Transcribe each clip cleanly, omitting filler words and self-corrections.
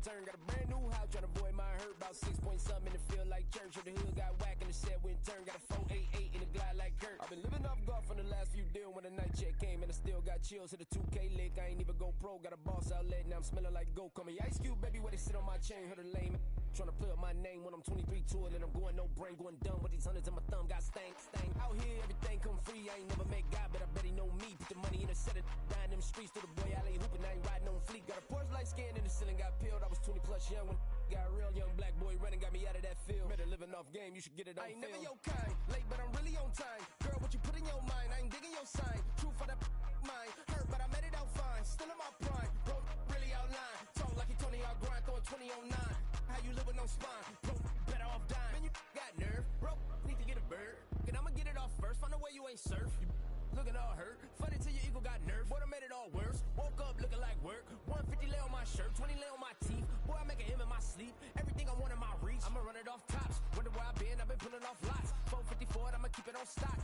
turn. Got a brand new house, trying to avoid my hurt. About 6 point something in the field like church. The hood got whack and the set went turn. Got a 488 in the glide like Kurt. I've been living off golf from the last few deals. When the night check came and I still got chills. Hit a 2K lick, I ain't even go pro. Got a boss outlet, now I'm smelling like gold. Call me Ice Cube, baby, where they sit on my chain. Heard a lame. Trying to play up my name when I'm 23 to it. And I'm going no brain, going dumb with these hundreds in my thumb. Got stank. Out here, everything come free. I ain't never met God, but I bet he know me. Put the money in a set of dying them streets. To the boy, I ain't hooping, I ain't riding on fleek. Got a Porsche light scan in the ceiling, got peeled. I was 20 plus young when got real. Young black boy running, got me out of that field. Better living off game, you should get it on film. I ain't never your kind, late but I'm really on time. Girl, what you put in your mind, I ain't digging your sign. True for that mine, hurt but I made it out fine. Still in my prime, bro, really outline. Talk like you Tony out grind, throwing 20 on 9. How you live with no spine, bro, better off dying. Man, you got nerve, bro, need to get a bird. And I'ma get it off first, find a way you ain't surf. You looking all hurt, funny till your ego got nerve. Boy, I made it all worse, woke up looking like work. 150 lay on my shirt, 20 lay on my teeth. Boy, I make an M in my sleep, everything I want in my reach. I'ma run it off tops, wonder where I've been pulling off lots. 454, I'ma keep it on stock.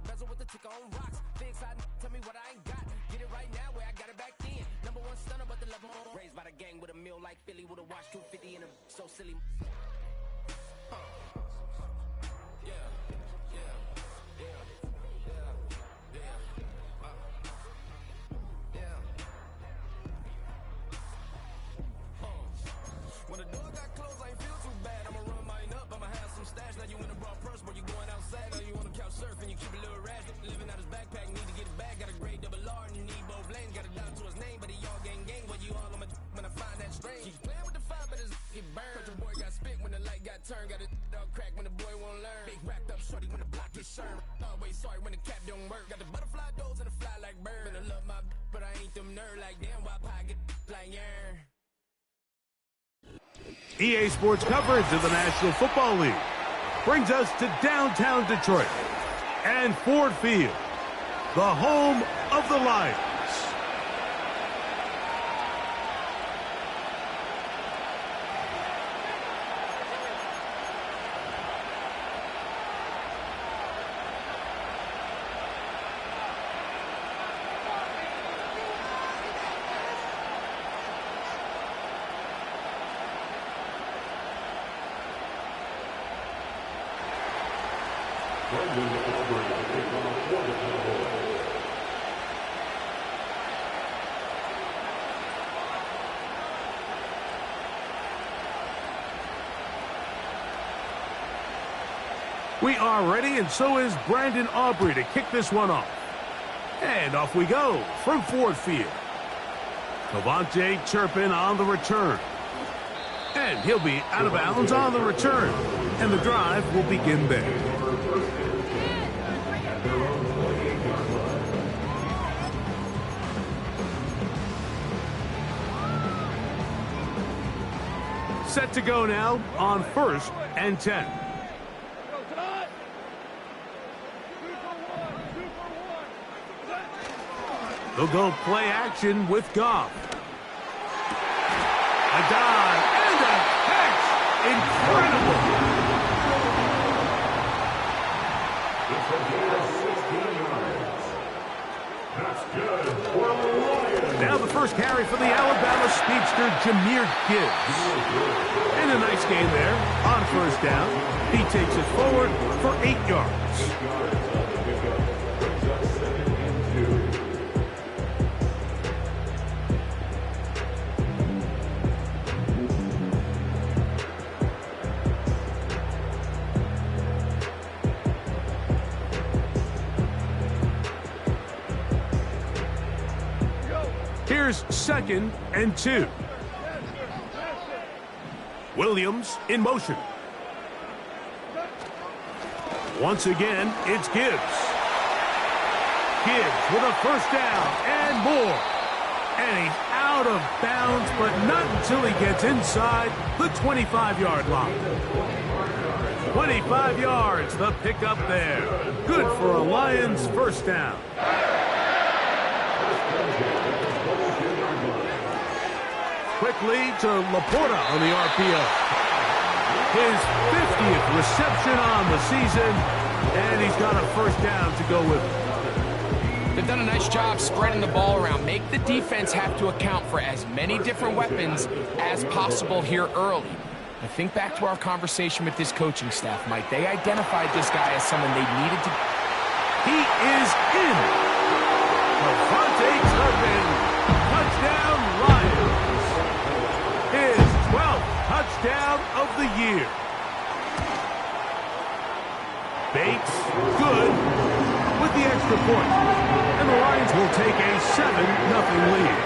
Bezel with the ticker on rocks. Big side, tell me what I ain't got. Get it right now, where I got it back then. Number one stunner, but the level on. Raised by the gang with a meal like Philly, with a watch 250 and a so silly. When the door got closed, I ain't feel too bad. I'ma run mine up, I'ma have some stash. Now you in a broad purse, but you going outside. Now you on the couch surfing, you keep a little rash. Living out his backpack, need to get it back. Got a grade double R and you need both lanes. Got a dot to his name, but he all gang. When you all on my when I find that strange. He's playing with the fire, but his get burned. But your boy got spit when the light got turned. Got a dog crack when the boy won't learn. Big wrapped up shorty when the block gets shurned. Always sorry when the cap don't work. Got the butterfly doors and the fly like bird. And I love my but I ain't them nerd like damn. Why pie get like yarn? EA Sports coverage of the National Football League brings us to downtown Detroit and Ford Field, the home of the Lions. We are ready, and so is Brandon Aubrey to kick this one off. And off we go from Ford Field. Cavante Turpin on the return. And he'll be out of bounds on the return. And the drive will begin there. Set to go now on 1st and 10. They'll go play action with Goff. A dive and a catch. Incredible. Now the first carry for the Alabama speedster, Jahmyr Gibbs. And a nice game there on 1st down. He takes it forward for 8 yards. Here's 2nd and 2. Williams in motion. Once again, it's Gibbs. Gibbs with a 1st down and more. And he's out of bounds, but not until he gets inside the 25-yard line. 25 yards, the pickup there. Good for a Lions 1st down. Quickly to Laporta on the RPO. His 50th reception on the season, and he's got a 1st down to go with it. They've done a nice job spreading the ball around. Make the defense have to account for as many different weapons as possible here early. I think back to our conversation with this coaching staff, Mike. They identified this guy as someone they needed to... He is in. Turpin. Touchdown, Lions. His 12th touchdown of the year. Bates, good, with the extra point. And the Lions will take a 7-0 lead.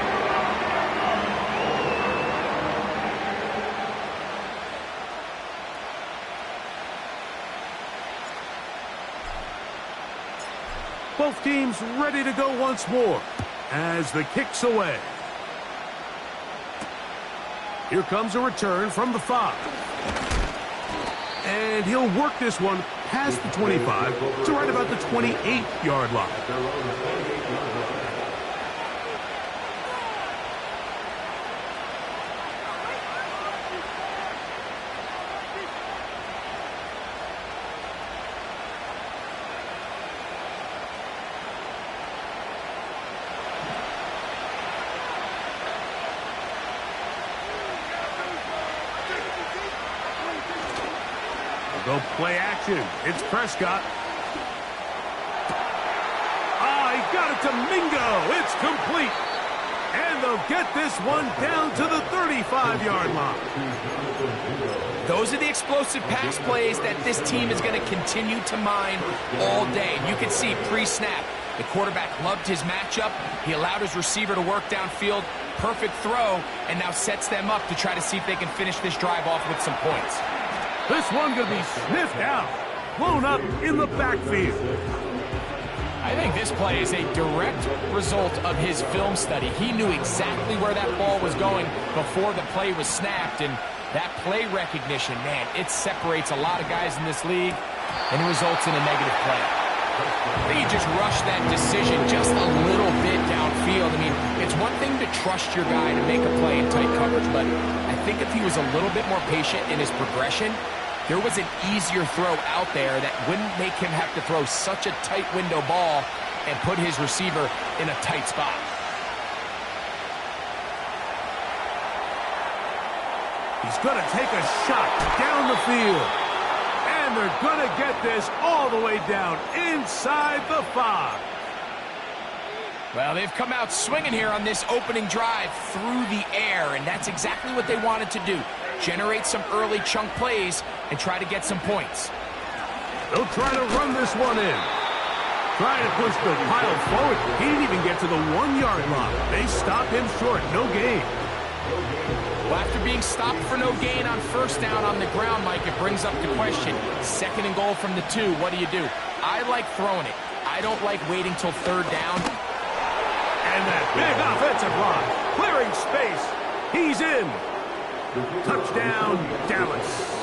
Both teams ready to go once more as the kick's away. Here comes a return from the 5. And he'll work this one past the 25 to right about the 28-yard line. Go play action. It's Prescott. He got it to Mingo. It's complete. And they'll get this one down to the 35-yard line. Those are the explosive pass plays that this team is going to continue to mine all day. You can see pre-snap, the quarterback loved his matchup. He allowed his receiver to work downfield. Perfect throw, and now sets them up to try to see if they can finish this drive off with some points. This one going to be sniffed out, blown up in the backfield. I think this play is a direct result of his film study. He knew exactly where that ball was going before the play was snapped, and that play recognition, man, it separates a lot of guys in this league, and it results in a negative play. I think he just rushed that decision just a little bit downfield. I mean, it's one thing to trust your guy to make a play in tight coverage, but I think if he was a little bit more patient in his progression, there was an easier throw out there that wouldn't make him have to throw such a tight window ball and put his receiver in a tight spot. He's going to take a shot down the field. And they're going to get this all the way down inside the 5. Well, they've come out swinging here on this opening drive through the air, and that's exactly what they wanted to do. Generate some early chunk plays and try to get some points. They'll try to run this one in. Trying to push the pile forward. He didn't even get to the 1-yard line. They stopped him short. No gain. Well, after being stopped for no gain on first down on the ground, Mike, it brings up the question. 2nd and goal from the 2. What do? I like throwing it. I don't like waiting till 3rd down. And that big offensive line. Clearing space. He's in. Touchdown, Dallas.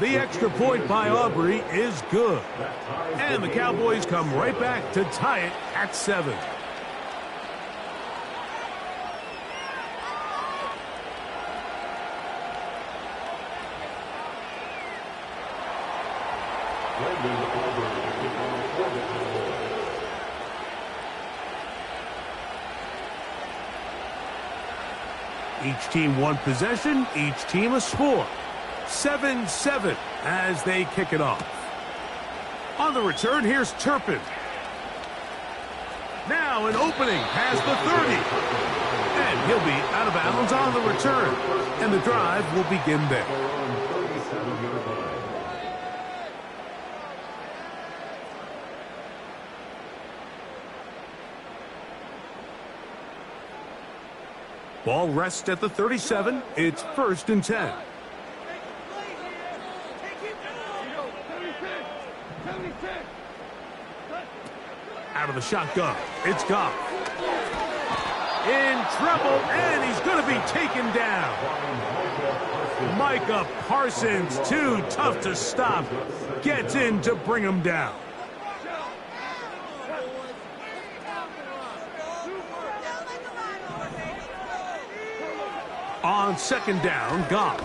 The extra point by Aubrey is good. And the Cowboys come right back to tie it at 7. Each team one possession, each team a score. 7-7 as they kick it off. On the return, here's Turpin. Now an opening past the 30. And he'll be out of bounds on the return. And the drive will begin there. Ball rests at the 37. It's 1st and 10. Out of the shotgun. It's Goff. In trouble, and he's going to be taken down. Micah Parsons, too tough to stop, gets in to bring him down. On 2nd down, Goff.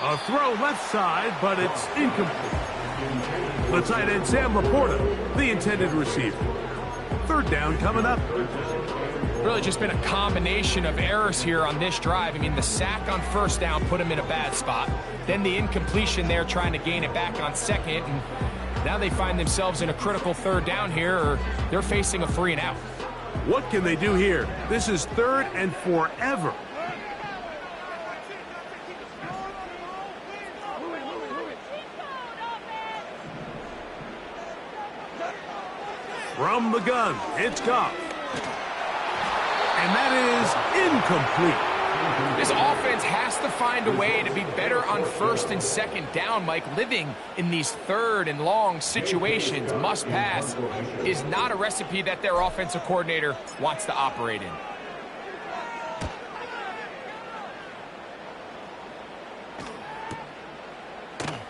A throw left side, but it's incomplete. The tight end, Sam Laporta, the intended receiver. Third down coming up. Really just been a combination of errors here on this drive. I mean, the sack on first down put him in a bad spot. Then the incompletion there trying to gain it back on second. And now they find themselves in a critical third down here, or they're facing a 3 and out. What can they do here? This is 3rd and forever. From the gun, it's Goff. And that is incomplete. This offense has to find a way to be better on first and second down, Mike. Living in these third and long situations, must pass, is not a recipe that their offensive coordinator wants to operate in.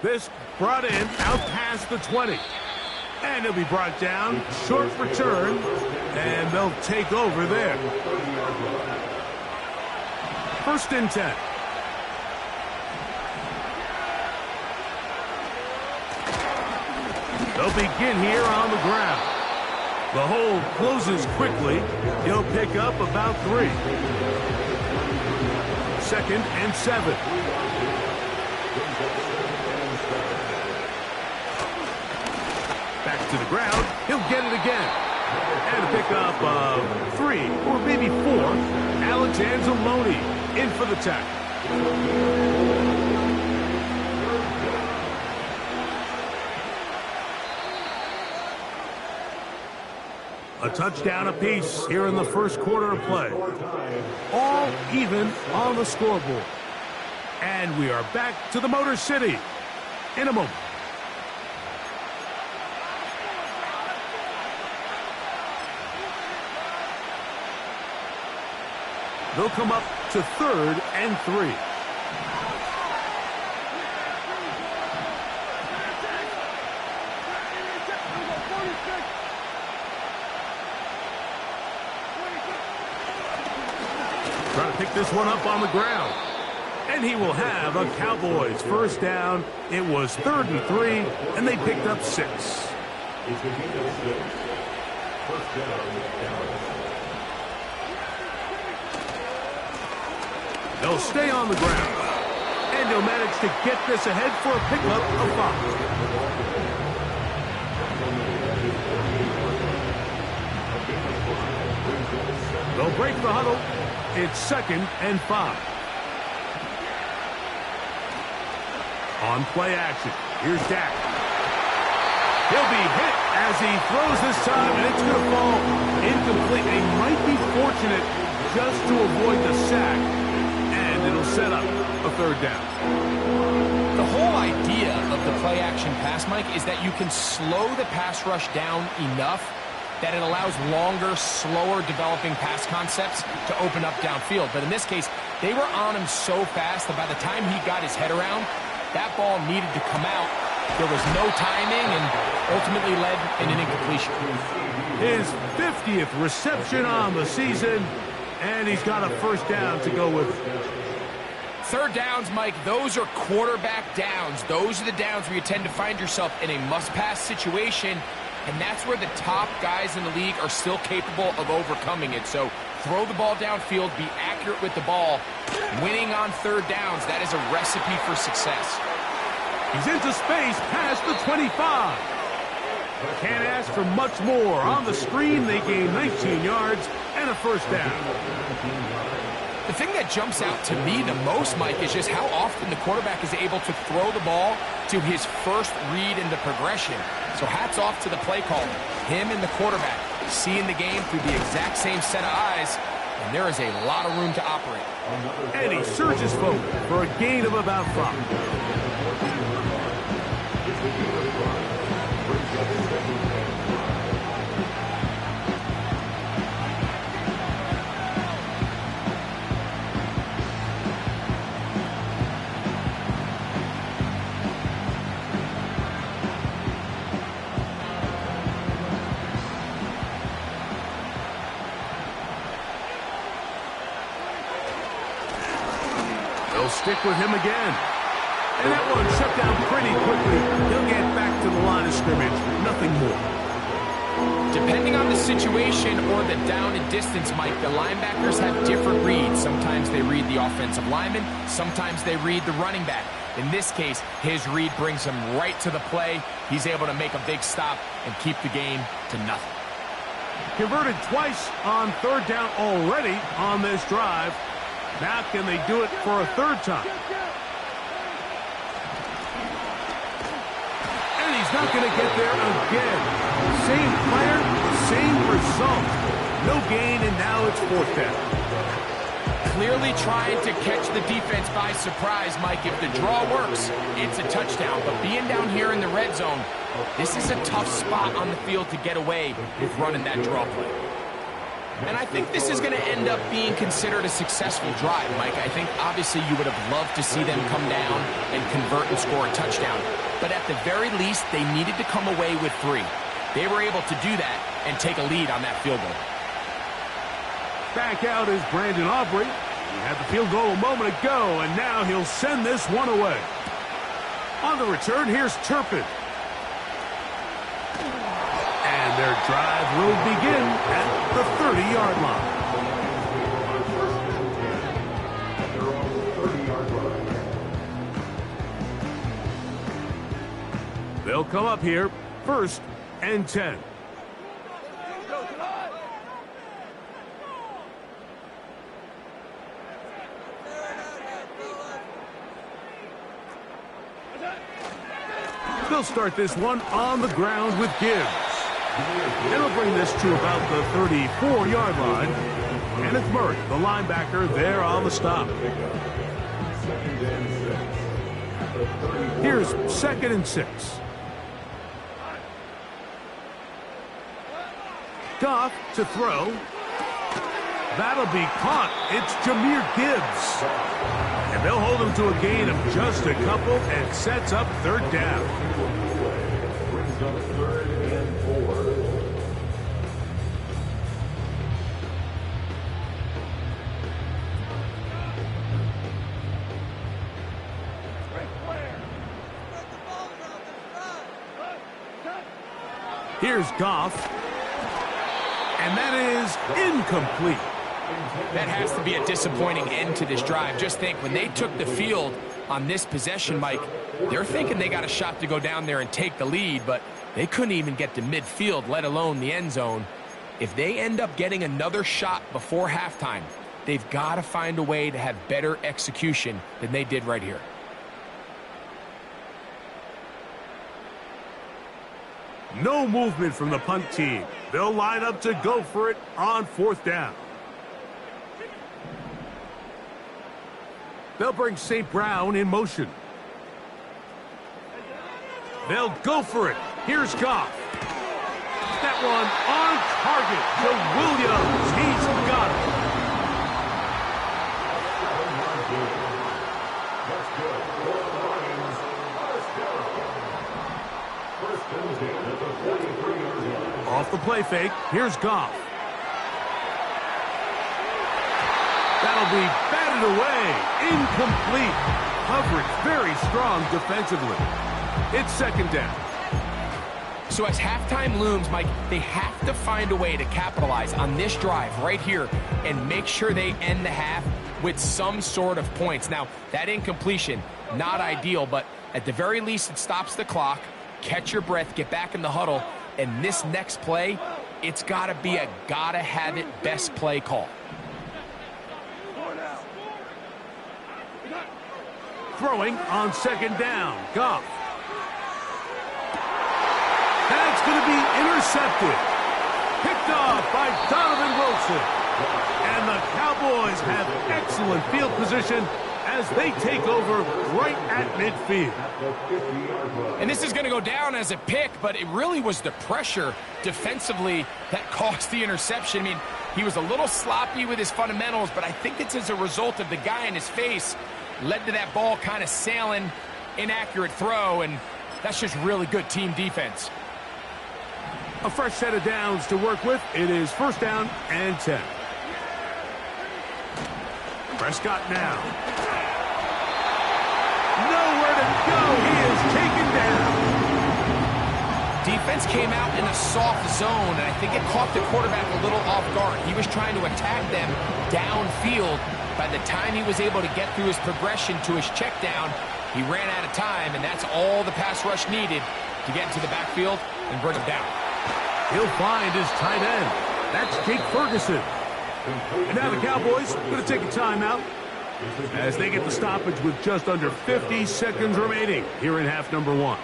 This brought in out past the 20. And he'll be brought down, short return, and they'll take over there. 1st and 10. They'll begin here on the ground. The hole closes quickly. He'll pick up about 3. 2nd and 7. Back to the ground. He'll get it again. And to pick up 3 or maybe 4. Alex Anzalone in for the tackle. A touchdown apiece here in the first quarter of play. All even on the scoreboard. And we are back to the Motor City in a moment. They'll come up to 3rd and 3. Trying to pick this one up on the ground. And he will have a Cowboys first down. It was 3rd and 3, and they picked up 6. They'll stay on the ground. And he'll manage to get this ahead for a pickup of 5. They'll break the huddle. It's 2nd and 5. On play action. Here's Dak. He'll be hit as he throws this time, and it's going to fall incomplete. They might be fortunate just to avoid the sack. It'll set up a 3rd down. The whole idea of the play-action pass, Mike, is that you can slow the pass rush down enough that it allows longer, slower developing pass concepts to open up downfield. But in this case, they were on him so fast that by the time he got his head around, that ball needed to come out. There was no timing and ultimately led in an incompletion. His 50th reception on the season, and he's got a first down to go with. 3rd downs, Mike, those are quarterback downs. Those are the downs where you tend to find yourself in a must-pass situation, and that's where the top guys in the league are still capable of overcoming it. So throw the ball downfield, be accurate with the ball. Winning on 3rd downs, that is a recipe for success. He's into space past the 25. Can't ask for much more. On the screen, they gain 19 yards and a first down. The thing that jumps out to me the most, Mike, is just how often the quarterback is able to throw the ball to his first read in the progression. So hats off to the play caller. Him and the quarterback seeing the game through the exact same set of eyes, and there is a lot of room to operate. And he surges forward for a gain of about 5. They'll stick with him again. And that one shut down pretty quickly. He'll get back to the line of scrimmage. Nothing more. Depending on the situation or the down and distance, Mike, the linebackers have different reads. Sometimes they read the offensive lineman. Sometimes they read the running back. In this case, his read brings him right to the play. He's able to make a big stop and keep the game to nothing. Converted twice on third down already on this drive. Now can they do it for a third time? And he's not going to get there again. Same player, same result. No gain, and now it's fourth down. Clearly trying to catch the defense by surprise, Mike. If the draw works, it's a touchdown. But being down here in the red zone, this is a tough spot on the field to get away with running that draw play. And I think this is going to end up being considered a successful drive, Mike. I think obviously you would have loved to see them come down and convert and score a touchdown. But at the very least, they needed to come away with 3. They were able to do that and take a lead on that field goal. Back out is Brandon Aubrey. He had the field goal a moment ago, and now he'll send this one away. On the return, here's Turpin. And their drive will begin at the 30-yard line. They'll come up here, 1st and 10. They'll start this one on the ground with Gibbs. It'll bring this to about the 34-yard line. And it's Murray, the linebacker, there on the stop. Here's 2nd and 6. Goff to throw. That'll be caught. It's Jahmyr Gibbs. And they'll hold him to a gain of just a couple and sets up 3rd down. Brings up 3rd and 4. Here's Goff. And that is incomplete. That has to be a disappointing end to this drive. Just think, when they took the field on this possession, Mike, they're thinking they got a shot to go down there and take the lead, but they couldn't even get to midfield, let alone the end zone. If they end up getting another shot before halftime, they've got to find a way to have better execution than they did right here. No movement from the punt team. They'll line up to go for it on 4th down. They'll bring St. Brown in motion. They'll go for it. Here's Goff. That one on target to Williams. He's got it. Off the play fake. Here's Goff. That'll be batted away. Incomplete. Coverage very strong defensively. It's 2nd down. So as halftime looms, Mike, they have to find a way to capitalize on this drive right here and make sure they end the half with some sort of points. Now, that incompletion, not ideal, but at the very least it stops the clock. Catch your breath, get back in the huddle, and this next play, it's got to be a gotta-have-it best play call. Throwing on 2nd down. Goff. That's going to be intercepted. Picked off by Donovan Wilson. And the Cowboys have excellent field position as they take over right at midfield. And this is going to go down as a pick, but it really was the pressure defensively that caused the interception. I mean, he was a little sloppy with his fundamentals, but I think it's as a result of the guy in his face led to that ball kind of sailing, inaccurate throw, and that's just really good team defense. A fresh set of downs to work with. It is 1st down and 10. Prescott now. Nowhere to defense came out in a soft zone, and I think it caught the quarterback a little off guard. He was trying to attack them downfield. By the time he was able to get through his progression to his check down, he ran out of time, and that's all the pass rush needed to get into the backfield and bring him down. He'll find his tight end. That's Jake Ferguson. And now the Cowboys going to take a timeout as they get the stoppage with just under 50 seconds remaining here in half number 1.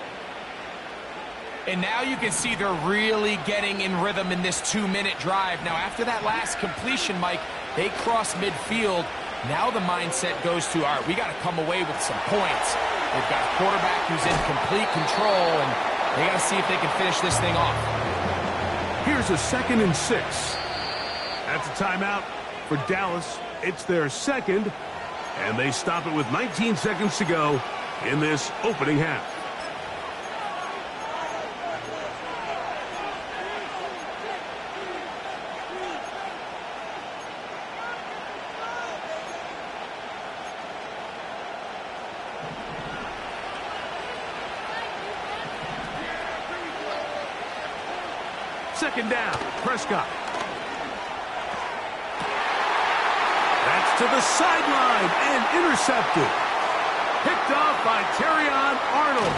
And now you can see they're really getting in rhythm in this 2-minute drive. Now, after that last completion, Mike, they cross midfield. Now the mindset goes to, all right, we got to come away with some points. They've got a quarterback who's in complete control, and they got to see if they can finish this thing off. Here's a 2nd and 6. That's a timeout for Dallas. It's their second, and they stop it with 19 seconds to go in this opening half. Second down, Prescott. That's to the sideline and intercepted. Picked off by Terrion Arnold.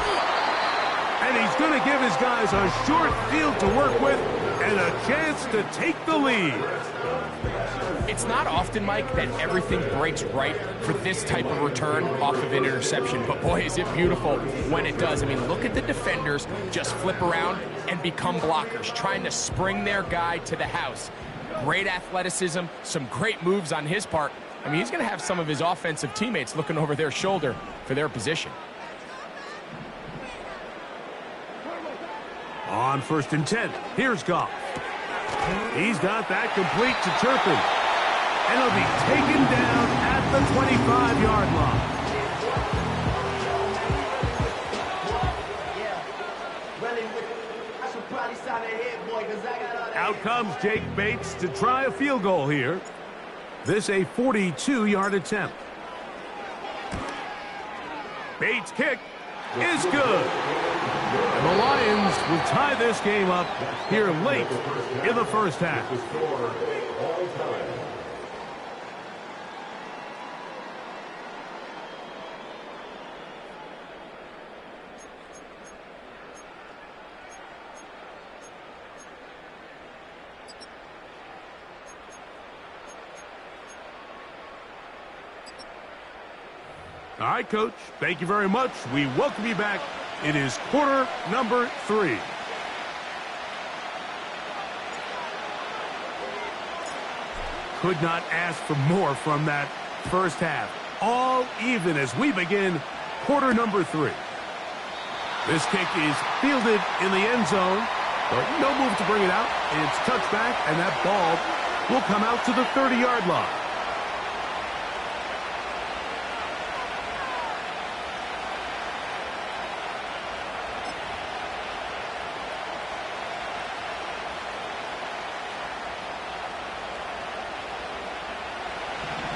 And he's going to give his guys a short field to work with and a chance to take the lead. It's not often, Mike, that everything breaks right for this type of return off of an interception. But, boy, is it beautiful when it does. I mean, look at the defenders just flip around and become blockers, trying to spring their guy to the house. Great athleticism, some great moves on his part. I mean, he's going to have some of his offensive teammates looking over their shoulder for their position. On 1st and 10, here's Goff. He's got that complete to Turpin. And he'll be taken down at the 25-yard line. Out comes Jake Bates to try a field goal here. This a 42-yard attempt. Bates' kick is good. And the Lions will tie this game up here late in the first half. All right, Coach, thank you very much. We welcome you back. It is quarter number 3. Could not ask for more from that first half. All even as we begin quarter number 3. This kick is fielded in the end zone, but no move to bring it out. It's touchback, and that ball will come out to the 30-yard line.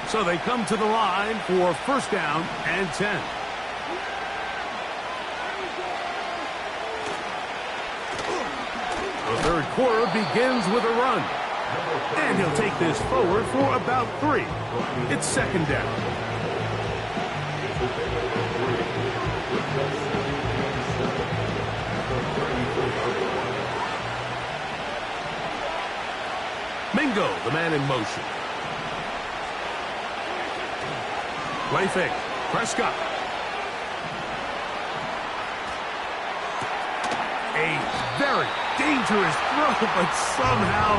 So they come to the line for 1st down and 10. The third quarter begins with a run. And he'll take this forward for about 3. It's 2nd down. Mingo, the man in motion. Play fake. Prescott. A very dangerous throw, but somehow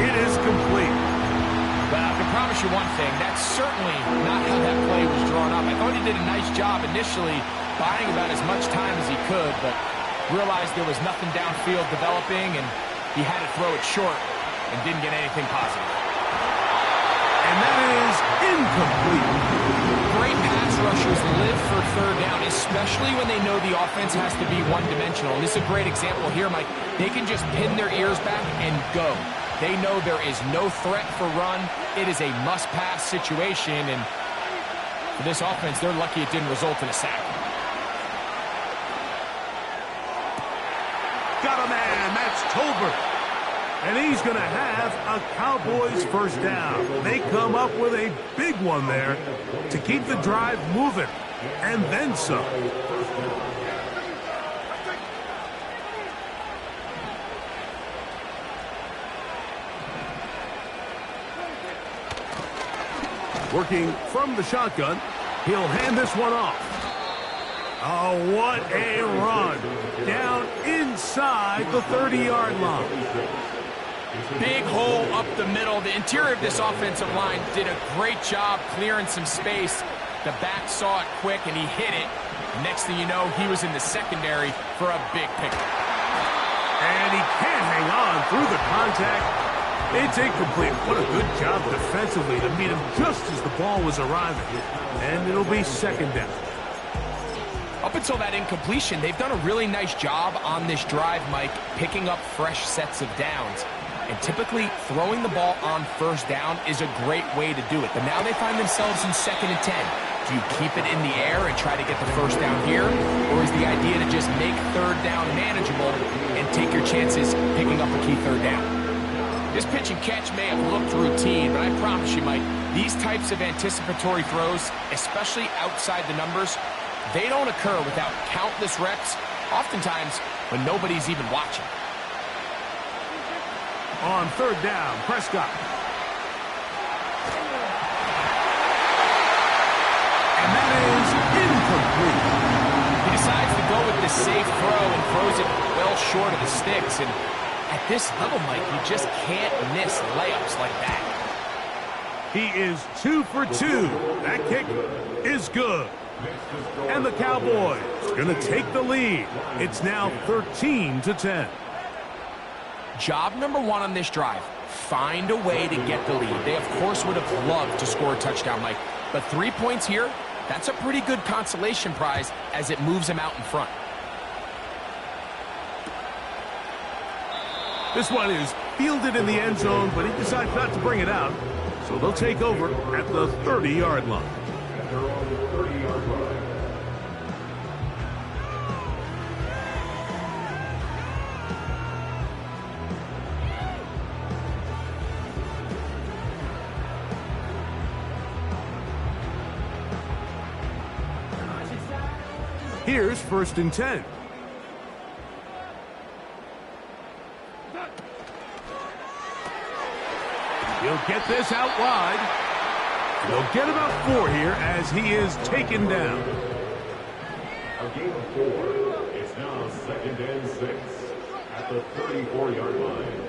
it is complete. But I can promise you one thing. That's certainly not how that play was drawn up. I thought he did a nice job initially buying about as much time as he could, but realized there was nothing downfield developing, and he had to throw it short and didn't get anything positive. And that is incomplete. Great pass rushers live for 3rd down, especially when they know the offense has to be one-dimensional. And this is a great example here, Mike. They can just pin their ears back and go. They know there is no threat for run. It is a must-pass situation, and for this offense, they're lucky it didn't result in a sack. got a man. That's Tolbert. And he's going to have a Cowboys first down. They come up with a big one there to keep the drive moving. And then some. Working from the shotgun, he'll hand this one off. Oh, what a run. Down inside the 30-yard line. Big hole up the middle. The interior of this offensive line did a great job clearing some space. The back saw it quick, and he hit it. Next thing you know, he was in the secondary for a big pickup. And he can't hang on through the contact. It's incomplete. What a good job defensively to meet him just as the ball was arriving. And it'll be second down. Up until that incompletion, they've done a really nice job on this drive, Mike, picking up fresh sets of downs. And typically, throwing the ball on first down is a great way to do it. But now they find themselves in 2nd and 10. Do you keep it in the air and try to get the first down here? Or is the idea to just make third down manageable and take your chances picking up a key third down? This pitch and catch may have looked routine, but I promise you, Mike, these types of anticipatory throws, especially outside the numbers, they don't occur without countless reps, oftentimes when nobody's even watching. On third down, Prescott. And that is incomplete. He decides to go with the safe throw and throws it well short of the sticks. And at this level, Mike, you just can't miss layups like that. He is 2 for 2. That kick is good. And the Cowboys going to take the lead. It's now 13-10. Job number one on this drive, find a way to get the lead. They, of course, would have loved to score a touchdown, Mike. But 3 points here, that's a pretty good consolation prize as it moves them out in front. This one is fielded in the end zone, but he decides not to bring it out. So they'll take over at the 30-yard line. Here's 1st and 10. He'll get this out wide. He'll get about 4 here as he is taken down. A gain of 4. It's now 2nd and 6 at the 34-yard line.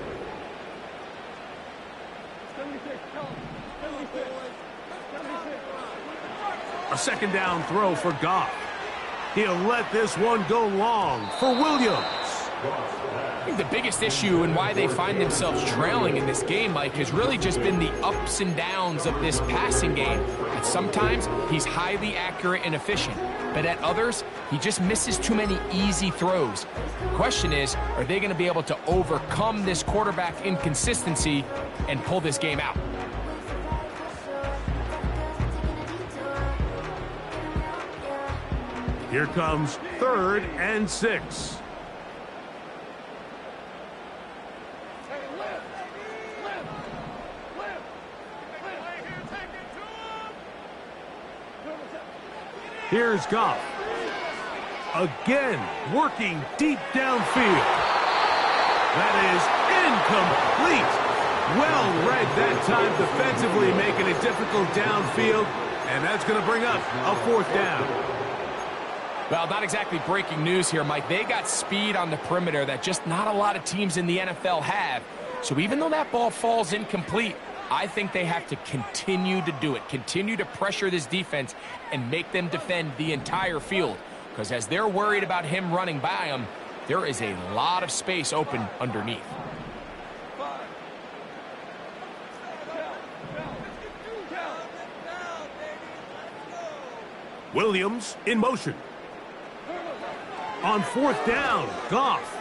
A 2nd down throw for Goff. He'll let this one go long for Williams. I think the biggest issue and why they find themselves trailing in this game, Mike, has really just been the ups and downs of this passing game. And sometimes he's highly accurate and efficient, but at others, he just misses too many easy throws. The question is, are they going to be able to overcome this quarterback inconsistency and pull this game out? Here comes 3rd and 6. Here's Goff. Again, working deep downfield. That is incomplete. Well read that time defensively, making it difficult downfield. And that's going to bring up a 4th down. Well, not exactly breaking news here, Mike. They got speed on the perimeter that just not a lot of teams in the NFL have. So even though that ball falls incomplete, I think they have to continue to do it, continue to pressure this defense and make them defend the entire field. Because as they're worried about him running by them, there is a lot of space open underneath. Williams in motion. On 4th down, Goff.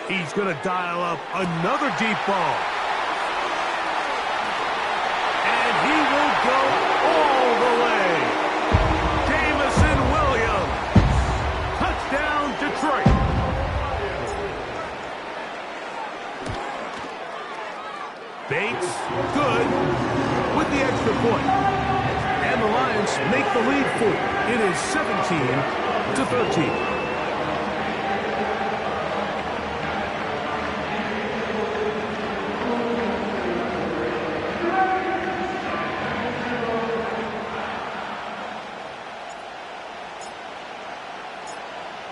He's going to dial up another deep ball. And he will go all the way. Jamison Williams. Touchdown, Detroit. Bates, good, with the extra point. And the Lions make the lead 4. It is 17-13.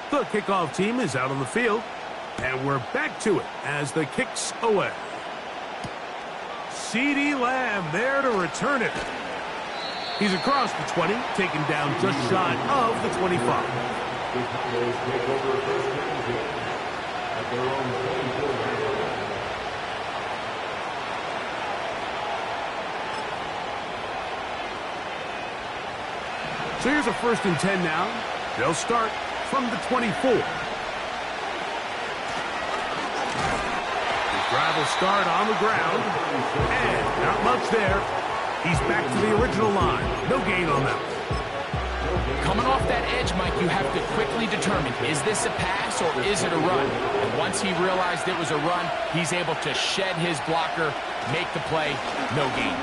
The kickoff team is out on the field, and we're back to it as the kick's away. CeeDee Lamb there to return it. He's across the 20, taken down just shy of the 25. The Cowboys take over first down at their own 24-yard line. So here's a 1st and 10 now. They'll start from the 24. His drive will start on the ground, and not much there. He's back to the original line. No gain on that. Coming off that edge, Mike, you have to quickly determine, is this a pass or is it a run? And once he realized it was a run, he's able to shed his blocker, make the play, no gain.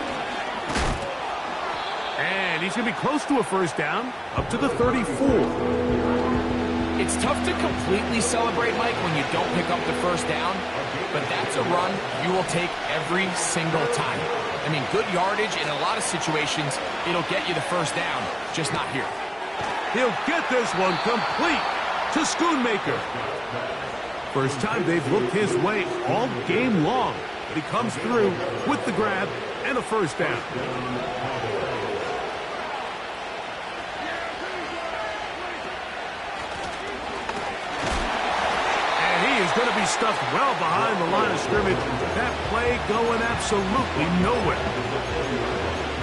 And he's going to be close to a 1st down, up to the 34. It's tough to completely celebrate, Mike, when you don't pick up the 1st down, but that's a run you will take every single time. I mean, good yardage in a lot of situations, it'll get you the 1st down, just not here. He'll get this one complete to Schoonmaker. First time they've looked his way all game long, but he comes through with the grab and a 1st down. Going to be stuffed well behind the line of scrimmage. That play going absolutely nowhere.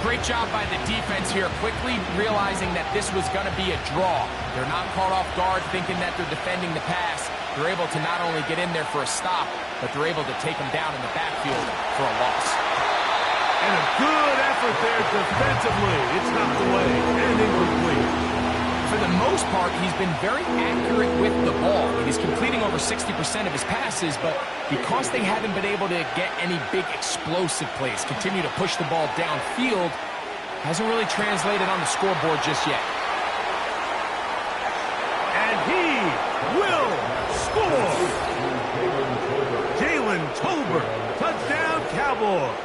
Great job by the defense here, quickly realizing that this was going to be a draw. They're not caught off guard thinking that they're defending the pass. They're able to not only get in there for a stop, but they're able to take them down in the backfield for a loss. And a good effort there defensively. It's knocked away and incomplete. For the most part, he's been very accurate with the ball. He's completing over 60% of his passes, but because they haven't been able to get any big explosive plays, continue to push the ball downfield, hasn't really translated on the scoreboard just yet. And he will score! Jalen Tolbert, touchdown Cowboys!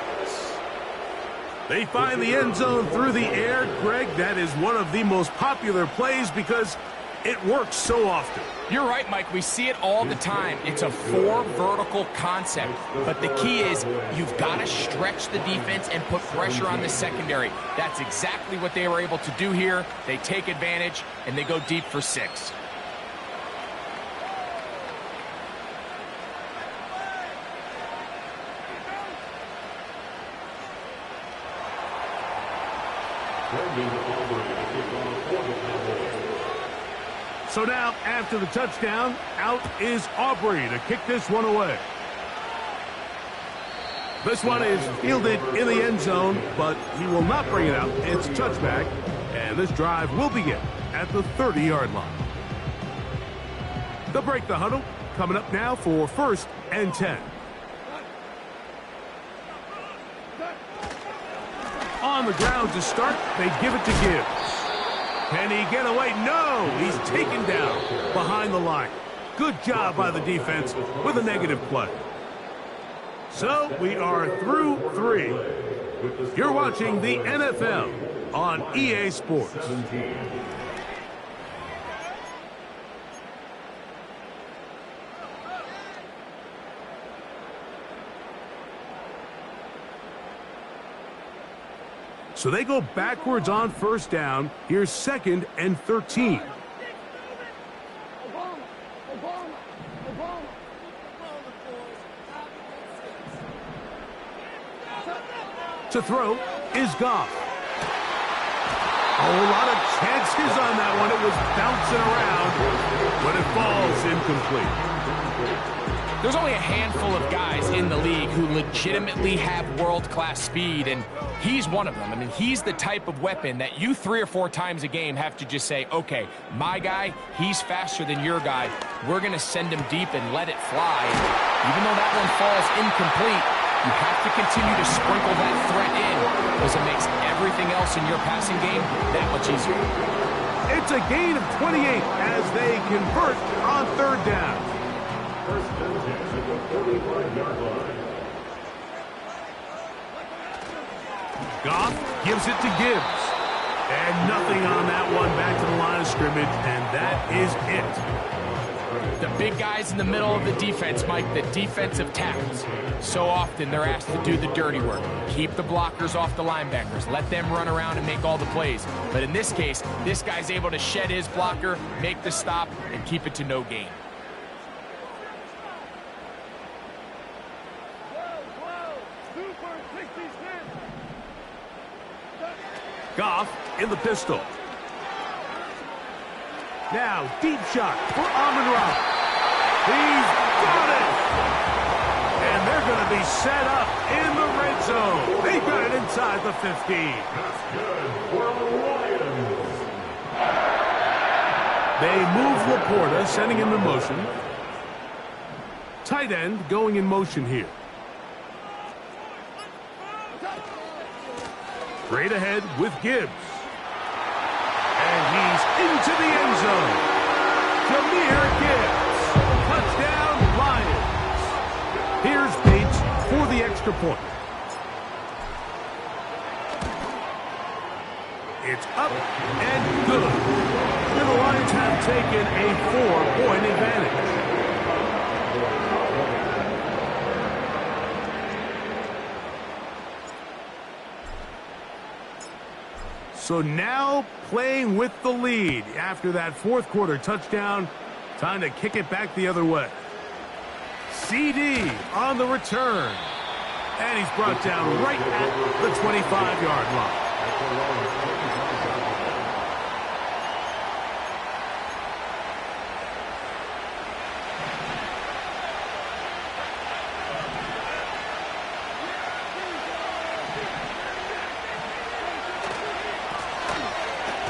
They find the end zone through the air. Greg, that is one of the most popular plays because it works so often. You're right, Mike. We see it all the time. It's a 4 vertical concept. But the key is you've got to stretch the defense and put pressure on the secondary. That's exactly what they were able to do here. They take advantage, and they go deep for 6. So now, after the touchdown, out is Aubrey to kick this one away. This one is fielded in the end zone, but he will not bring it out. It's a touchback, and this drive will begin at the 30-yard line. They'll break the huddle, coming up now for 1st and 10. On the ground to start, they give it to Gibbs. Can he get away? No! He's taken down behind the line. Good job by the defense with a negative play. So we are through 3. You're watching the NFL on EA Sports. So they go backwards on 1st down. Here's 2nd and 13. To throw is Goff. A whole lot of chances on that one. It was bouncing around, but it falls incomplete. There's only a handful of guys in the league who legitimately have world-class speed, and he's one of them. I mean, he's the type of weapon that you 3 or 4 times a game have to just say, okay, my guy, he's faster than your guy. We're going to send him deep and let it fly. And even though that one falls incomplete, You have to continue to sprinkle that threat in because it makes everything else in your passing game that much easier. It's a gain of 28 as they convert on third down. First and 10 at the 45-yard line. Goff gives it to Gibbs. And nothing on that one, back to the line of scrimmage, and that is it. The big guys in the middle of the defense, Mike, the defensive tackles. So often they're asked to do the dirty work. Keep the blockers off the linebackers. Let them run around and make all the plays. But in this case, this guy's able to shed his blocker, make the stop, and keep it to no gain. Goff in the pistol. Now, deep shot for Amon-Ra. He's got it! And they're going to be set up in the red zone. They got it inside the 15. That's good for the Lions. They move Laporta, sending him in motion. Tight end going in motion here. Straight ahead with Gibbs. And he's into the end zone. Jahmyr Gibbs. Touchdown, Lions. Here's Bates for the extra point. It's up and good. And the Lions have taken a 4-point advantage. So now playing with the lead after that fourth quarter touchdown. Time to kick it back the other way. CD on the return. And he's brought down right at the 25-yard line.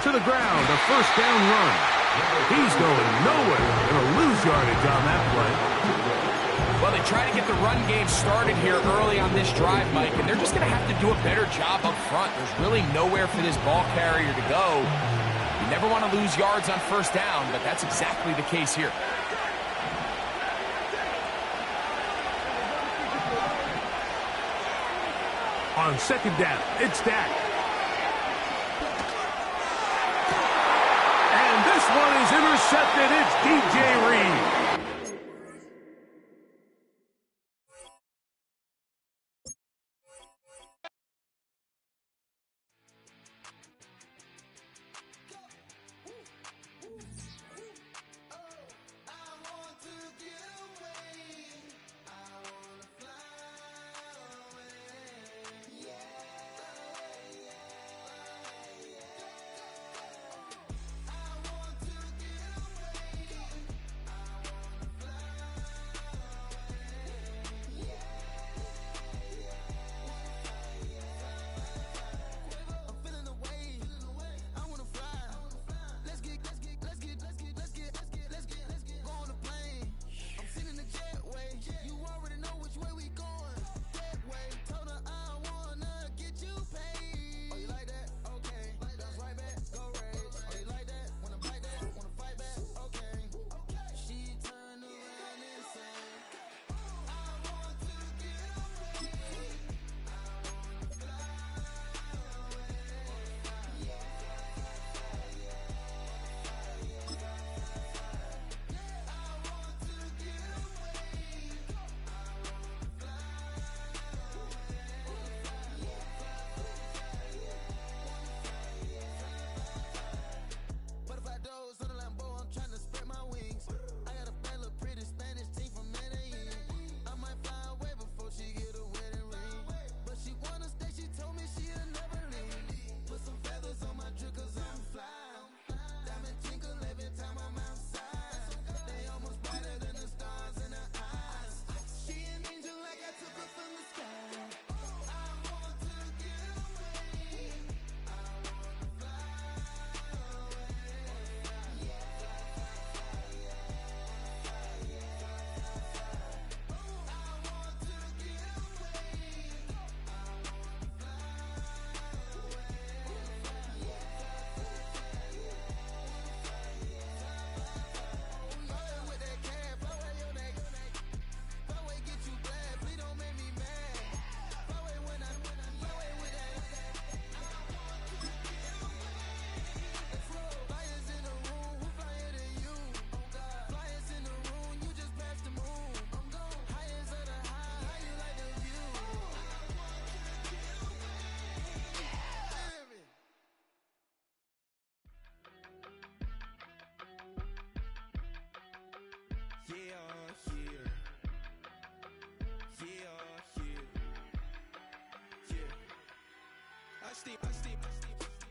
To the ground, a first down run. He's going nowhere. Going to lose yardage on that play. Well, they try to get the run game started here early on this drive, Mike, and they're just going to have to do a better job up front. There's really nowhere for this ball carrier to go. You never want to lose yards on first down, but that's exactly the case here. On second down, it's Dak. This one is intercepted. It's DJ Reed.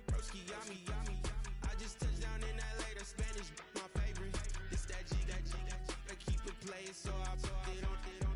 Broski, yummy. I just touched down in LA, the Spanish, my favorite. This that G, I keep it playing, so I put it on.